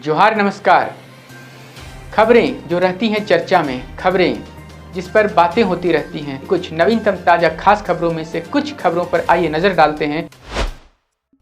जोहार नमस्कार। खबरें जो रहती हैं चर्चा में, खबरें जिस पर बातें होती रहती हैं, कुछ नवीनतम ताजा खास खबरों में से कुछ खबरों पर आइए नजर डालते हैं।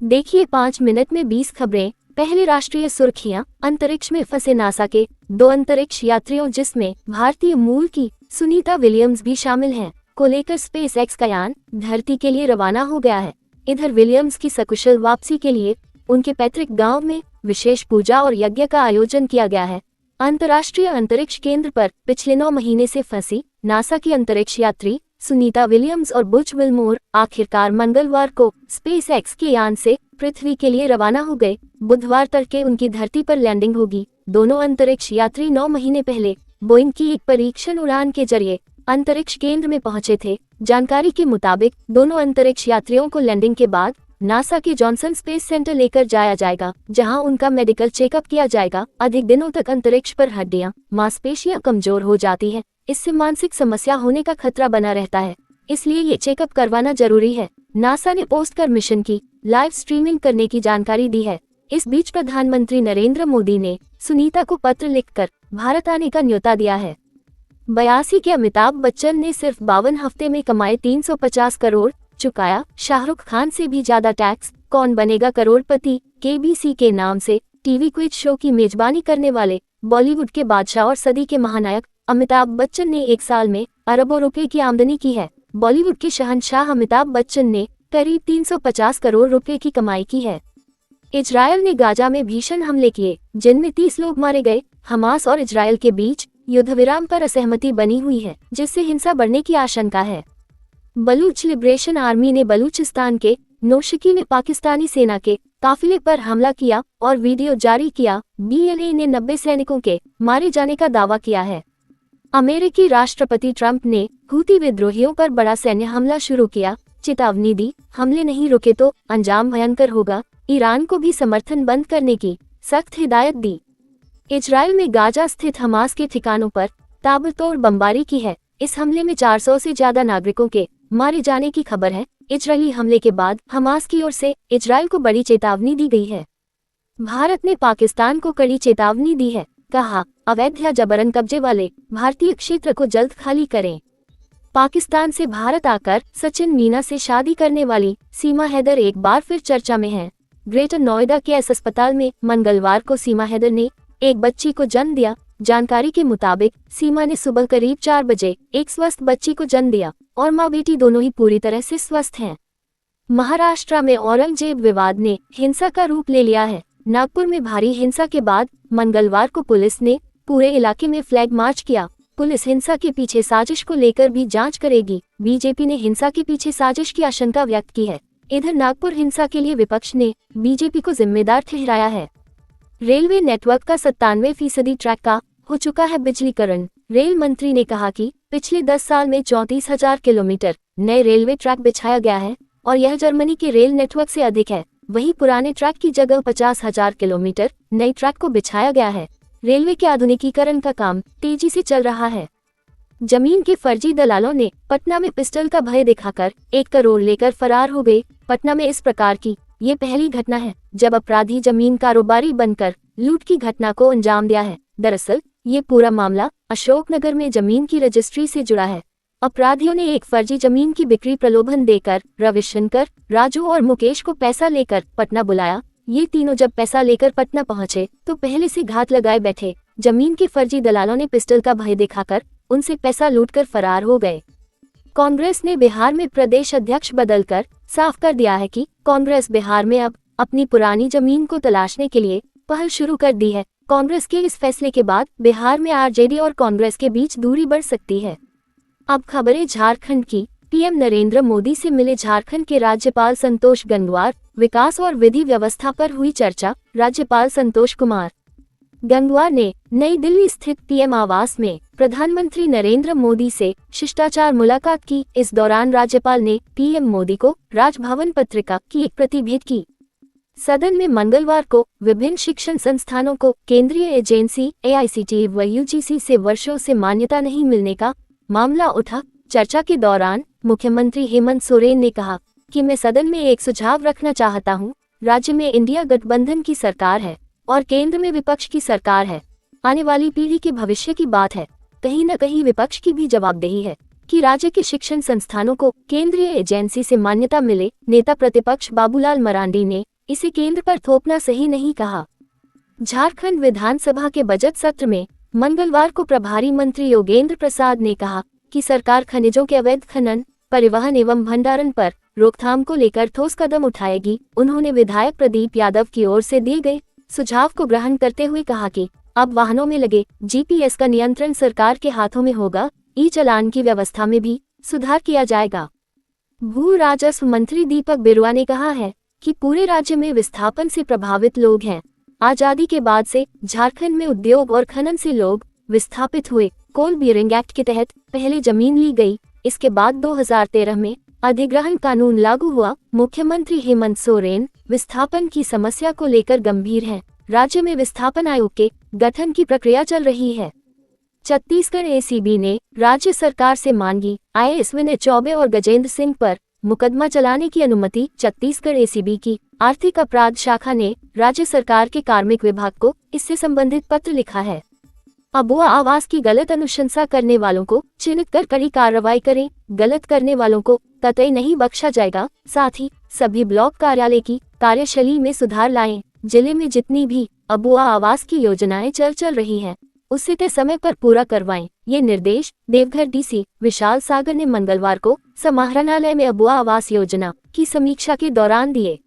देखिए 5 मिनट में 20 खबरें। पहली राष्ट्रीय सुर्खियां, अंतरिक्ष में फंसे नासा के 2 अंतरिक्ष यात्रियों जिसमें भारतीय मूल की सुनीता विलियम्स भी शामिल हैं, को लेकर स्पेस एक्स का यान धरती के लिए रवाना हो गया है। इधर विलियम्स की सकुशल वापसी के लिए उनके पैतृक गांव में विशेष पूजा और यज्ञ का आयोजन किया गया है। अंतर्राष्ट्रीय अंतरिक्ष केंद्र पर पिछले 9 महीने से फंसी नासा की अंतरिक्ष यात्री सुनीता विलियम्स और बुच विल्मोर आखिरकार मंगलवार को स्पेस एक्स के यान से पृथ्वी के लिए रवाना हो गए। बुधवार तड़के उनकी धरती पर लैंडिंग होगी। दोनों अंतरिक्ष यात्री 9 महीने पहले बोइंग की एक परीक्षण उड़ान के जरिए अंतरिक्ष केंद्र में पहुंचे थे। जानकारी के मुताबिक दोनों अंतरिक्ष यात्रियों को लैंडिंग के बाद नासा के जॉनसन स्पेस सेंटर लेकर जाया जाएगा, जहां उनका मेडिकल चेकअप किया जाएगा। अधिक दिनों तक अंतरिक्ष पर हड्डियां, मांसपेशियां कमजोर हो जाती हैं। इससे मानसिक समस्या होने का खतरा बना रहता है, इसलिए ये चेकअप करवाना जरूरी है। नासा ने पोस्ट कर मिशन की लाइव स्ट्रीमिंग करने की जानकारी दी है। इस बीच प्रधानमंत्री नरेंद्र मोदी ने सुनीता को पत्र लिखकर भारत आने का न्योता दिया है। 82 के अमिताभ बच्चन ने सिर्फ 52 हफ्ते में कमाए 350 करोड़, चुकाया शाहरुख खान से भी ज्यादा टैक्स। कौन बनेगा करोड़पति केबीसी के नाम से टीवी क्विज शो की मेजबानी करने वाले बॉलीवुड के बादशाह और सदी के महानायक अमिताभ बच्चन ने एक साल में अरबों रुपए की आमदनी की है। बॉलीवुड के शहंशाह अमिताभ बच्चन ने करीब 350 करोड़ रुपए की कमाई की है। इजरायल ने गाजा में भीषण हमले किए, जिनमें 30 लोग मारे गए। हमास और इजरायल के बीच युद्ध विराम पर असहमति बनी हुई है, जिससे हिंसा बढ़ने की आशंका है। बलूच लिबरेशन आर्मी ने बलूचिस्तान के नौशकी में पाकिस्तानी सेना के काफिले पर हमला किया और वीडियो जारी किया। BLA ने 90 सैनिकों के मारे जाने का दावा किया है। अमेरिकी राष्ट्रपति ट्रंप ने हूती विद्रोहियों पर बड़ा सैन्य हमला शुरू किया, चेतावनी दी, हमले नहीं रुके तो अंजाम भयंकर होगा। ईरान को भी समर्थन बंद करने की सख्त हिदायत दी। इजरायल में गाजा स्थित हमास के ठिकानों पर ताबड़तोड़ बमबारी की है। इस हमले में 400 से ज्यादा नागरिकों के मारे जाने की खबर है। इजरायली हमले के बाद हमास की ओर से इजरायल को बड़ी चेतावनी दी गई है। भारत ने पाकिस्तान को कड़ी चेतावनी दी है, कहा अवैध या जबरन कब्जे वाले भारतीय क्षेत्र को जल्द खाली करें। पाकिस्तान से भारत आकर सचिन मीना से शादी करने वाली सीमा हैदर एक बार फिर चर्चा में है। ग्रेटर नोएडा के एस अस्पताल में मंगलवार को सीमा हैदर ने एक बच्ची को जन्म दिया। जानकारी के मुताबिक सीमा ने सुबह करीब 4 बजे एक स्वस्थ बच्ची को जन्म दिया और माँ बेटी दोनों ही पूरी तरह से स्वस्थ हैं। महाराष्ट्र में औरंगजेब विवाद ने हिंसा का रूप ले लिया है। नागपुर में भारी हिंसा के बाद मंगलवार को पुलिस ने पूरे इलाके में फ्लैग मार्च किया। पुलिस हिंसा के पीछे साजिश को लेकर भी जांच करेगी। बीजेपी ने हिंसा के पीछे साजिश की आशंका व्यक्त की है। इधर नागपुर हिंसा के लिए विपक्ष ने बीजेपी को जिम्मेदार ठहराया है। रेलवे नेटवर्क का 97% ट्रैक का हो चुका है बिजलीकरण। रेल मंत्री ने कहा कि पिछले 10 साल में 34,000 किलोमीटर नए रेलवे ट्रैक बिछाया गया है और यह जर्मनी के रेल नेटवर्क से अधिक है। वहीं पुराने ट्रैक की जगह 50,000 किलोमीटर नई ट्रैक को बिछाया गया है। रेलवे के आधुनिकीकरण का काम तेजी से चल रहा है। जमीन के फर्जी दलालों ने पटना में पिस्टल का भय दिखाकर 1 करोड़ लेकर फरार हो गए। पटना में इस प्रकार की ये पहली घटना है जब अपराधी जमीन कारोबारी बनकर लूट की घटना को अंजाम दिया है। दरअसल ये पूरा मामला अशोकनगर में जमीन की रजिस्ट्री से जुड़ा है। अपराधियों ने एक फर्जी जमीन की बिक्री प्रलोभन देकर रविशंकर, राजू और मुकेश को पैसा लेकर पटना बुलाया। ये तीनों जब पैसा लेकर पटना पहुंचे तो पहले से घात लगाए बैठे जमीन के फर्जी दलालों ने पिस्टल का भय दिखाकर उनसे पैसा लूटकर फरार हो गए। कांग्रेस ने बिहार में प्रदेश अध्यक्ष बदलकर साफ कर दिया है कि कांग्रेस बिहार में अब अपनी पुरानी जमीन को तलाशने के लिए पहल शुरू कर दी है। कांग्रेस के इस फैसले के बाद बिहार में आरजेडी और कांग्रेस के बीच दूरी बढ़ सकती है। अब खबरें झारखंड की। पीएम नरेंद्र मोदी से मिले झारखंड के राज्यपाल संतोष गंगवार। विकास और विधि व्यवस्था पर हुई चर्चा। राज्यपाल संतोष कुमार गंगवार ने नई दिल्ली स्थित पीएम आवास में प्रधानमंत्री नरेंद्र मोदी से शिष्टाचार मुलाकात की। इस दौरान राज्यपाल ने पीएम मोदी को राजभवन पत्रिका की एक प्रति भेंट की। सदन में मंगलवार को विभिन्न शिक्षण संस्थानों को केंद्रीय एजेंसी AICTE व UGC से वर्षों से मान्यता नहीं मिलने का मामला उठा। चर्चा के दौरान मुख्यमंत्री हेमंत सोरेन ने कहा कि मैं सदन में एक सुझाव रखना चाहता हूं। राज्य में इंडिया गठबंधन की सरकार है और केंद्र में विपक्ष की सरकार है। आने वाली पीढ़ी के भविष्य की बात है। कहीं न कहीं विपक्ष की भी जवाबदेही है कि राज्य के शिक्षण संस्थानों को केंद्रीय एजेंसी से मान्यता मिले। नेता प्रतिपक्ष बाबूलाल मरांडी ने इसे केंद्र पर थोपना सही नहीं कहा। झारखंड विधानसभा के बजट सत्र में मंगलवार को प्रभारी मंत्री योगेंद्र प्रसाद ने कहा कि सरकार खनिजों के अवैध खनन, परिवहन एवं भंडारण पर रोकथाम को लेकर ठोस कदम उठाएगी। उन्होंने विधायक प्रदीप यादव की ओर से दिए गए सुझाव को ग्रहण करते हुए कहा कि अब वाहनों में लगे जीपीएस का नियंत्रण सरकार के हाथों में होगा। ई चालान की व्यवस्था में भी सुधार किया जाएगा। भू राजस्व मंत्री दीपक बिरुआ ने कहा है कि पूरे राज्य में विस्थापन से प्रभावित लोग हैं। आजादी के बाद से झारखंड में उद्योग और खनन से लोग विस्थापित हुए। कोल बियरिंग एक्ट के तहत पहले जमीन ली गई, इसके बाद 2013 में अधिग्रहण कानून लागू हुआ। मुख्यमंत्री हेमंत सोरेन विस्थापन की समस्या को लेकर गंभीर हैं। राज्य में विस्थापन आयोग के गठन की प्रक्रिया चल रही है। छत्तीसगढ़ एसीबी ने राज्य सरकार से मांगी आईएएस विनय चौबे और गजेंद्र सिंह पर मुकदमा चलाने की अनुमति। छत्तीसगढ़ एसीबी की आर्थिक अपराध शाखा ने राज्य सरकार के कार्मिक विभाग को इससे संबंधित पत्र लिखा है। अबुआ आवास की गलत अनुशंसा करने वालों को चिन्हित कर कड़ी कार्रवाई करें। गलत करने वालों को कतई नहीं बख्शा जाएगा। साथ ही सभी ब्लॉक कार्यालय की कार्यशैली में सुधार लाएं। जिले में जितनी भी अबुआ आवास की योजनाएं चल रही हैं, उसे तय समय पर पूरा करवाएं। ये निर्देश देवघर डीसी विशाल सागर ने मंगलवार को समाहरणालय में अबुआ आवास योजना की समीक्षा के दौरान दिए।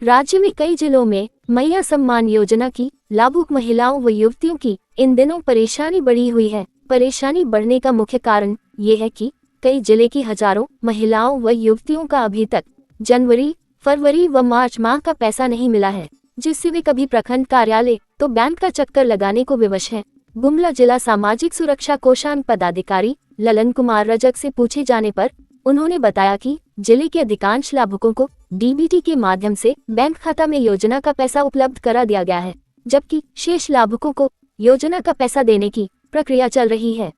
राज्य में कई जिलों में मैया सम्मान योजना की लाभुक महिलाओं व युवतियों की इन दिनों परेशानी बढ़ी हुई है। परेशानी बढ़ने का मुख्य कारण ये है कि कई जिले की हजारों महिलाओं व युवतियों का अभी तक जनवरी, फरवरी व मार्च माह का पैसा नहीं मिला है, जिससे वे कभी प्रखंड कार्यालय तो बैंक का चक्कर लगाने को विवश हैं। गुमला जिला सामाजिक सुरक्षा कोषांग पदाधिकारी ललन कुमार रजक से पूछे जाने पर उन्होंने बताया कि जिले के अधिकांश लाभुकों को डीबीटी के माध्यम से बैंक खाता में योजना का पैसा उपलब्ध करा दिया गया है, जबकि शेष लाभुकों को योजना का पैसा देने की प्रक्रिया चल रही है।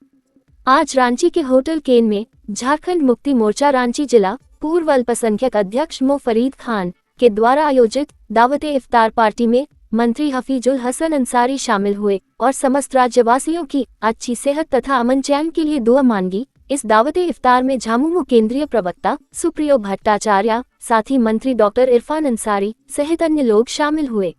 आज रांची के होटल केन में झारखंड मुक्ति मोर्चा रांची जिला पूर्व अल्पसंख्यक अध्यक्ष मो फरीद खान के द्वारा आयोजित दावते इफ्तार पार्टी में मंत्री हफीजुल हसन अंसारी शामिल हुए और समस्त राज्यवासियों की अच्छी सेहत तथा अमन चैन के लिए दुआ मांगी। इस दावते इफ्तार में झामुमो केंद्रीय प्रवक्ता सुप्रियो भट्टाचार्य, साथ ही मंत्री डॉक्टर इरफान अंसारी सहित अन्य लोग शामिल हुए।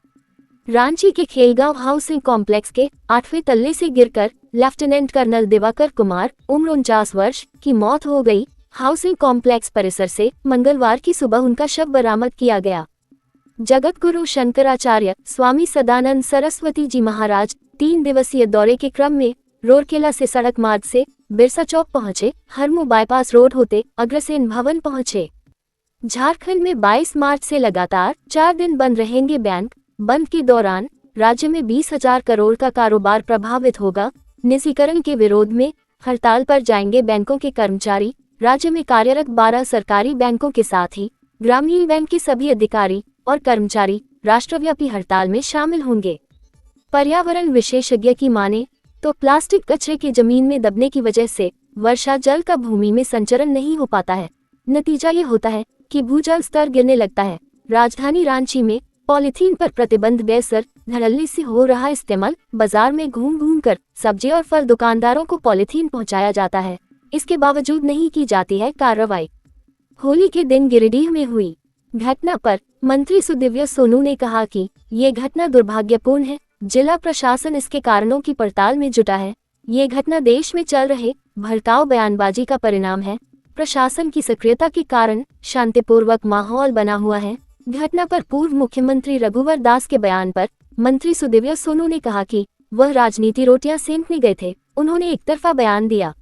रांची के खेलगांव हाउसिंग कॉम्प्लेक्स के 8वें तल्ले से गिरकर लेफ्टिनेंट कर्नल दिवाकर कुमार उम्र 49 वर्ष की मौत हो गई। हाउसिंग कॉम्प्लेक्स परिसर से मंगलवार की सुबह उनका शव बरामद किया गया। जगत गुरु शंकराचार्य स्वामी सदानंद सरस्वती जी महाराज 3 दिवसीय दौरे के क्रम में रोरकेला से सड़क मार्ग से बिरसा चौक पहुंचे। हरमू बाईपास रोड होते अग्रसेन भवन पहुंचे। झारखंड में 22 मार्च से लगातार 4 दिन बंद रहेंगे बैंक। बंद के दौरान राज्य में 20,000 करोड़ का कारोबार प्रभावित होगा। निजीकरण के विरोध में हड़ताल पर जाएंगे बैंकों के कर्मचारी। राज्य में कार्यरत 12 सरकारी बैंकों के साथ ही ग्रामीण बैंक के सभी अधिकारी और कर्मचारी राष्ट्रव्यापी हड़ताल में शामिल होंगे। पर्यावरण विशेषज्ञ की माने तो प्लास्टिक कचरे के जमीन में दबने की वजह से वर्षा जल का भूमि में संचरण नहीं हो पाता है। नतीजा ये होता है कि भूजल स्तर गिरने लगता है। राजधानी रांची में पॉलीथीन पर प्रतिबंध बेसर धड़ल्ले से हो रहा इस्तेमाल। बाजार में घूम घूम कर सब्जी और फल दुकानदारों को पॉलीथीन पहुंचाया जाता है, इसके बावजूद नहीं की जाती है कार्रवाई। होली के दिन गिरिडीह में हुई घटना पर मंत्री सुदिव्य सोनू ने कहा कि ये घटना दुर्भाग्यपूर्ण है। जिला प्रशासन इसके कारणों की पड़ताल में जुटा है। ये घटना देश में चल रहे भड़काऊ बयानबाजी का परिणाम है। प्रशासन की सक्रियता के कारण शांतिपूर्वक माहौल बना हुआ है। घटना पर पूर्व मुख्यमंत्री रघुवर दास के बयान पर मंत्री सुदिव्य सोनू ने कहा कि वह राजनीति रोटियां सेंकने गए थे। उन्होंने एकतरफा बयान दिया।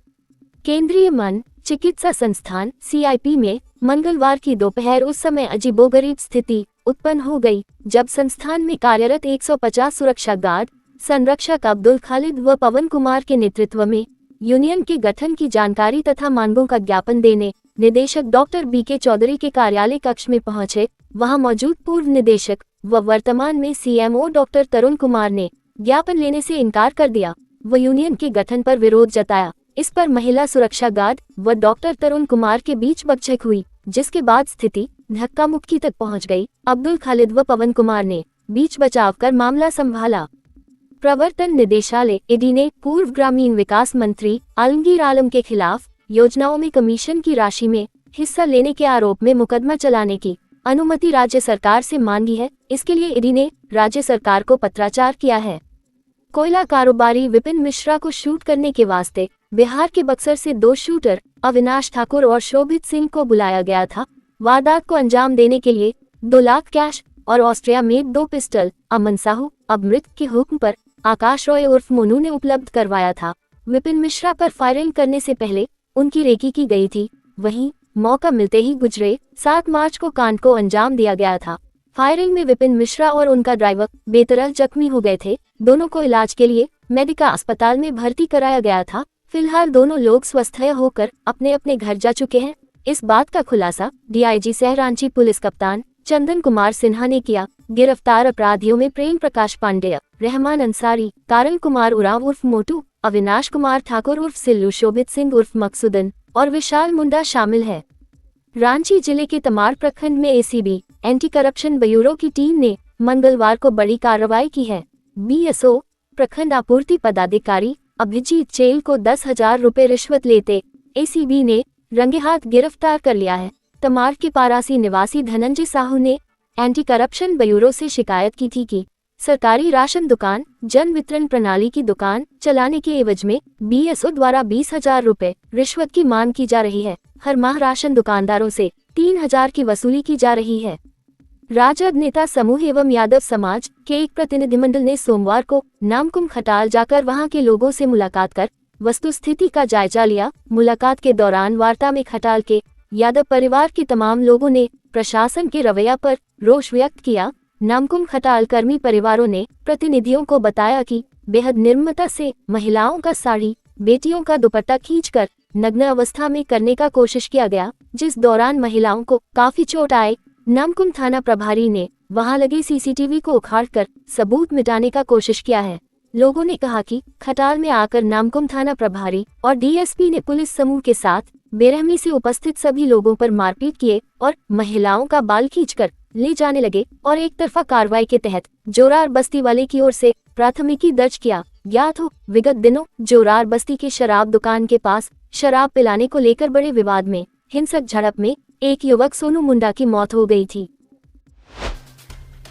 केंद्रीय मन चिकित्सा संस्थान सीआईपी में मंगलवार की दोपहर उस समय अजीबोगरीब स्थिति उत्पन्न हो गई जब संस्थान में कार्यरत 150 सुरक्षा गार्ड संरक्षक अब्दुल खालिद व पवन कुमार के नेतृत्व में यूनियन के गठन की जानकारी तथा मांगों का ज्ञापन देने निदेशक डॉक्टर बीके चौधरी के कार्यालय कक्ष में पहुंचे। वहां मौजूद पूर्व निदेशक व वर्तमान में सीएमओ डॉक्टर तरुण कुमार ने ज्ञापन लेने से इनकार कर दिया व यूनियन के गठन पर विरोध जताया। इस पर महिला सुरक्षा गार्ड व डॉक्टर तरुण कुमार के बीच बकझक हुई, जिसके बाद स्थिति धक्का मुक्की तक पहुंच गई। अब्दुल खालिद व पवन कुमार ने बीच बचाव कर मामला संभाला। प्रवर्तन निदेशालय ईडी ने पूर्व ग्रामीण विकास मंत्री आलमगीर आलम के खिलाफ योजनाओं में कमीशन की राशि में हिस्सा लेने के आरोप में मुकदमा चलाने की अनुमति राज्य सरकार से मांगी है। इसके लिए ईडी ने राज्य सरकार को पत्राचार किया है। कोयला कारोबारी विपिन मिश्रा को शूट करने के वास्ते बिहार के बक्सर से 2 शूटर अविनाश ठाकुर और शोभित सिंह को बुलाया गया था। वारदात को अंजाम देने के लिए 2 लाख कैश और ऑस्ट्रिया में 2 पिस्टल अमन साहू अब मृत के हुक्म पर आकाश रॉय उर्फ मोनू ने उपलब्ध करवाया था। विपिन मिश्रा पर फायरिंग करने से पहले उनकी रेकी की गई थी। वहीं मौका मिलते ही गुजरे 7 मार्च को कांड को अंजाम दिया गया था। फायरिंग में विपिन मिश्रा और उनका ड्राइवर बेतरल जख्मी हो गए थे। दोनों को इलाज के लिए मेडिका अस्पताल में भर्ती कराया गया था। फिलहाल दोनों लोग स्वस्थ होकर अपने अपने घर जा चुके हैं। इस बात का खुलासा डीआईजी सहरांची पुलिस कप्तान चंदन कुमार सिन्हा ने किया। गिरफ्तार अपराधियों में प्रेम प्रकाश पांडेय, रहमान अंसारी, कारण कुमार उरांव उर्फ मोटू, अविनाश कुमार ठाकुर उर्फ सिल्लू, शोभित सिंह उर्फ मकसूदन और विशाल मुंडा शामिल है। रांची जिले के तमाड़ प्रखंड में एसीबी एंटी करप्शन ब्यूरो की टीम ने मंगलवार को बड़ी कार्रवाई की है। बीएसओ प्रखंड आपूर्ति पदाधिकारी अभिजीत चेल को 10,000 रुपए रिश्वत लेते एसीबी ने रंगे हाथ गिरफ्तार कर लिया है। तमाड़ के पारासी निवासी धनंजय साहू ने एंटी करप्शन ब्यूरो से शिकायत की थी कि सरकारी राशन दुकान जन वितरण प्रणाली की दुकान चलाने के एवज में बीएसओ द्वारा 20,000 रुपए रिश्वत की मांग की जा रही है। हर माह राशन दुकानदारों से 3,000 की वसूली की जा रही है। राजद नेता समूह एवं यादव समाज के एक प्रतिनिधिमंडल ने सोमवार को नामकुम खटाल जाकर वहां के लोगों से मुलाकात कर वस्तुस्थिति का जायजा लिया। मुलाकात के दौरान वार्ता में खटाल के यादव परिवार के तमाम लोगों ने प्रशासन के रवैया पर रोष व्यक्त किया। नामकुम खटाल कर्मी परिवारों ने प्रतिनिधियों को बताया कि बेहद निर्ममता से महिलाओं का साड़ी, बेटियों का दुपट्टा खींचकर नग्न अवस्था में करने का कोशिश किया गया, जिस दौरान महिलाओं को काफी चोट आए। नामकुम थाना प्रभारी ने वहां लगे सीसीटीवी को उखाड़कर सबूत मिटाने का कोशिश किया है। लोगों ने कहा कि खटाल में आकर नामकुम थाना प्रभारी और डीएसपी ने पुलिस समूह के साथ बेरहमी से उपस्थित सभी लोगों पर मारपीट किए और महिलाओं का बाल खींचकर ले जाने लगे और एक तरफा कार्रवाई के तहत जोरार बस्ती वाले की ओर से प्राथमिकी दर्ज किया। ज्ञात हो विगत दिनों जोरार बस्ती के शराब दुकान के पास शराब पिलाने को लेकर बड़े विवाद में हिंसक झड़प में एक युवक सोनू मुंडा की मौत हो गई थी।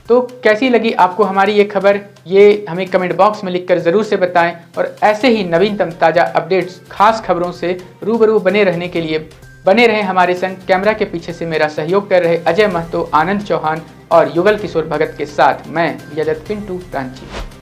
तो कैसी लगी आपको हमारी ये खबर, ये हमें कमेंट बॉक्स में लिखकर ज़रूर से बताएं और ऐसे ही नवीनतम ताज़ा अपडेट्स, खास खबरों से रूबरू बने रहने के लिए बने रहें हमारे संग। कैमरा के पीछे से मेरा सहयोग कर रहे अजय महतो, आनंद चौहान और युगल किशोर भगत के साथ मैं यजत पिंटू रांची।